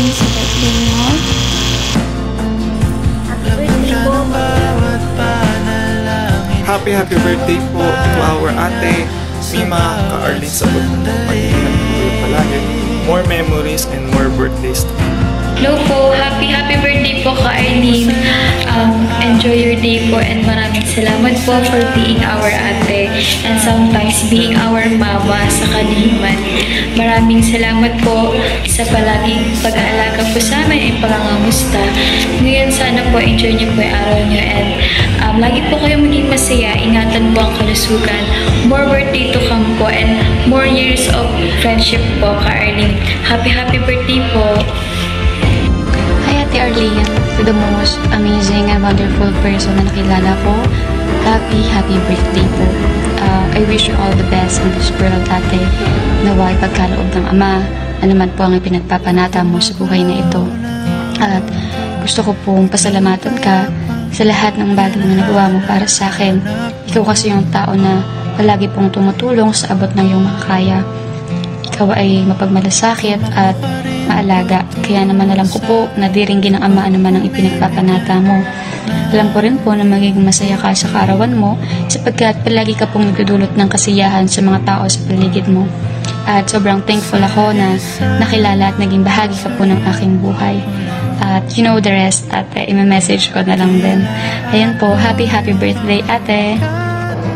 kami sa birthday mo. Happy birthday po to our ate, Mima, ka-Arlene sa palagi. More memories and more birthdays. Hello po, happy birthday po ka-Arlene. Enjoy your day po and maraming salamat po for being our ate and sometimes being our mama sa kaliman. Maraming salamat po sa palaging pag-aalaga po sa amin at pangangamusta. Ngayon sana po enjoy niyo po yung araw niyo and lagi po kayo maging masaya. Ingatan po ang kalusugan. More birthday to come po and more years of friendship po ka-Arlene. Happy birthday po. Hi Ate Arlene, to the most amazing and wonderful person na nakilala ko. Happy birthday po. I wish you all the best in this world, ate. Naway pagkaloob ng Ama, naman po ang ipinagpapanata mo sa buhay na ito. At gusto ko pong pasalamatan ka sa lahat ng bagay na nagawa mo para sa akin. Ikaw kasi yung tao na palagi pong tumutulong sa abot ng iyong makakaya. Ikaw ay mapagmalasakit at maalaga. Kaya naman alam ko po na diringgin ng Ama naman ang ipinagpapanata mo. Alam ko rin po na magiging masaya ka sa kaarawan mo sapagkat palagi ka pong nagdudulot ng kasiyahan sa mga tao sa paligid mo. At sobrang thankful ako na nakilala at naging bahagi ka po ng aking buhay. At you know the rest, ate. I-message ko na lang din. Ayan po, happy birthday, ate.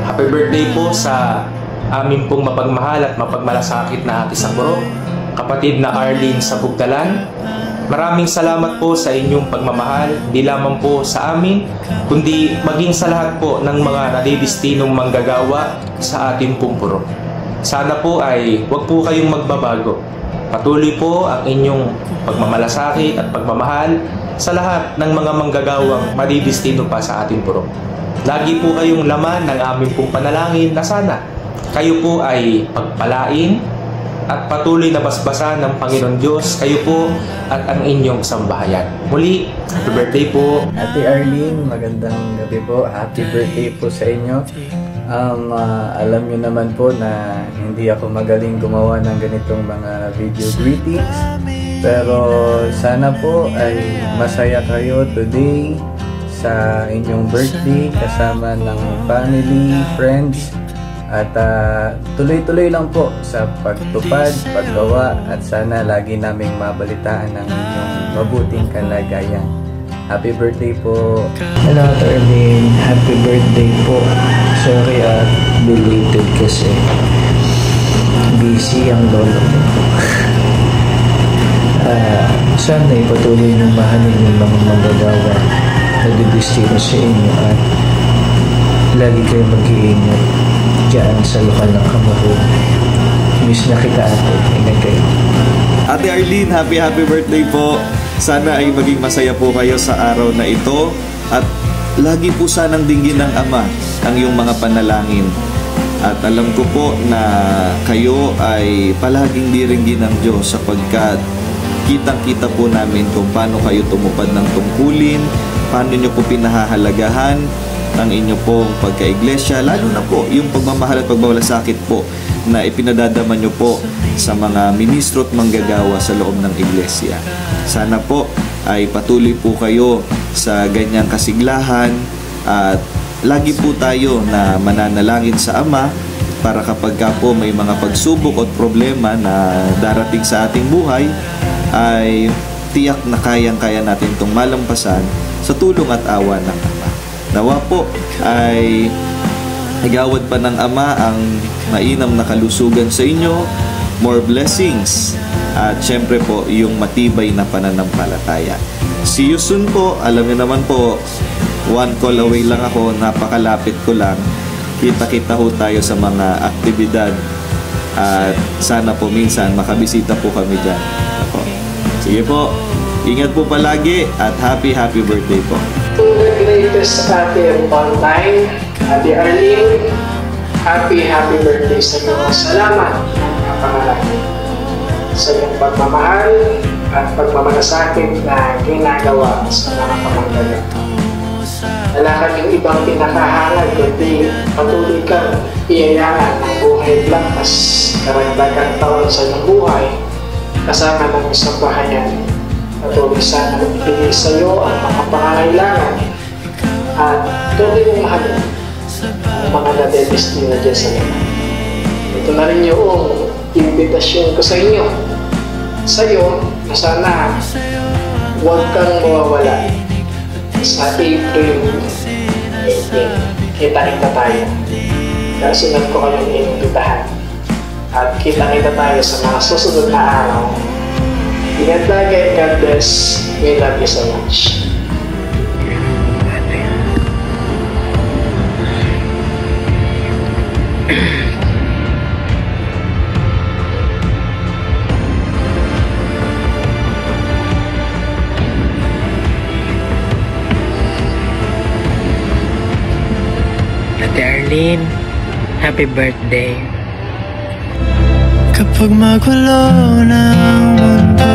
Happy birthday po sa amin pong mapagmahal at mapagmalasakit na ate sa Burok, kapatid na Arlene sa Bugtalan. Maraming salamat po sa inyong pagmamahal, di lamang po sa amin, kundi maging sa lahat po ng mga nadidestinong manggagawa sa ating pong Burok. Sana po ay huwag po kayong magbabago. Patuloy po ang inyong pagmamalasakit at pagmamahal sa lahat ng mga manggagawang madidestino pa sa ating Burok. Lagi po kayong laman ng aming pong panalangin na sana kayo po ay pagpalain at patuloy na basbasan ng Panginoon Diyos, kayo po at ang inyong sambahayan. Muli, happy birthday po. Ate Arlene, magandang gabi po. Happy birthday po sa inyo. Alam nyo naman po na hindi ako magaling gumawa ng ganitong mga video greetings. Pero sana po ay masaya kayo today sa inyong birthday kasama ng family, friends. At tuloy-tuloy lang po sa pagtupad, paggawa at sana lagi naming mabalitaan ang inyong mabuting kalagayan. Happy birthday po! Hello, Arlene. Happy birthday po. Sorry belated kasi busy ang lolo mo. Sana ipatuloy ng mahalin yung mga magagawa na didestino sa inyo at lagi kayo mag-iingat dyan sa lokal ng Camarog. Miss na kita, ate. Ingat kayo. Ate Arlene, happy birthday po. Sana ay maging masaya po kayo sa araw na ito at lagi po sanang dinggin ng Ama ang iyong mga panalangin. At alam ko po na kayo ay palaging diringgin ng Diyos sapagkat kitang-kita po namin kung paano kayo tumupad ng tungkulin, paano nyo po pinahahalagahan ang inyo pong pagka-iglesia, lalo na po yung pagmamahal at pagmalasakit po na ipinadadama nyo po sa mga ministro at manggagawa sa loob ng iglesia. Sana po ay patuloy po kayo sa ganyang kasiglahan at lagi po tayo na mananalangin sa Ama para kapag ka po may mga pagsubok at problema na darating sa ating buhay ay tiyak na kayang-kaya natin itong malampasan sa tulong at awa ng Ama. Nawa po ay igawad pa ng Ama ang mainam na kalusugan sa inyo, more blessings, at syempre po yung matibay na pananampalataya. See you soon po. Alam niyo naman po, one call away lang ako, napakalapit ko lang. Kita-kita ho tayo sa mga aktibidad at sana po minsan makabisita po kami dyan. Ako. Sige po, ingat po palagi at happy birthday po. The greatest ate of all time, Ate Arlene, happy birthday sa iyo. Salamat ng pangalangin sa iyong pagmamahal at pagmamalasakit na ginagawa sa mga pamanggalang. Wala kaming ibang pinakahangad kundi patuloy kang iyayaan ng buhay lakas, karagdagang taon sa iyong buhay kasama ng isang bahayan Patuloy sana magbigay sa iyo ang mga pangangailangan at tuloy mong mahalin ang mga nadedestino dyan sa laman. Ito na rin yung imbitasyon ko sa inyo. Sa iyo, na sana huwag kang mawawala sa April 18. Kita-kita tayo. Kasunod ko kayong inimbitahan. At kita-kita tayo sa mga susunod na araw. Ingat lagi. God bless. We love you so much. Ate Arlene, happy birthday. Kapag magulo na ang mundo,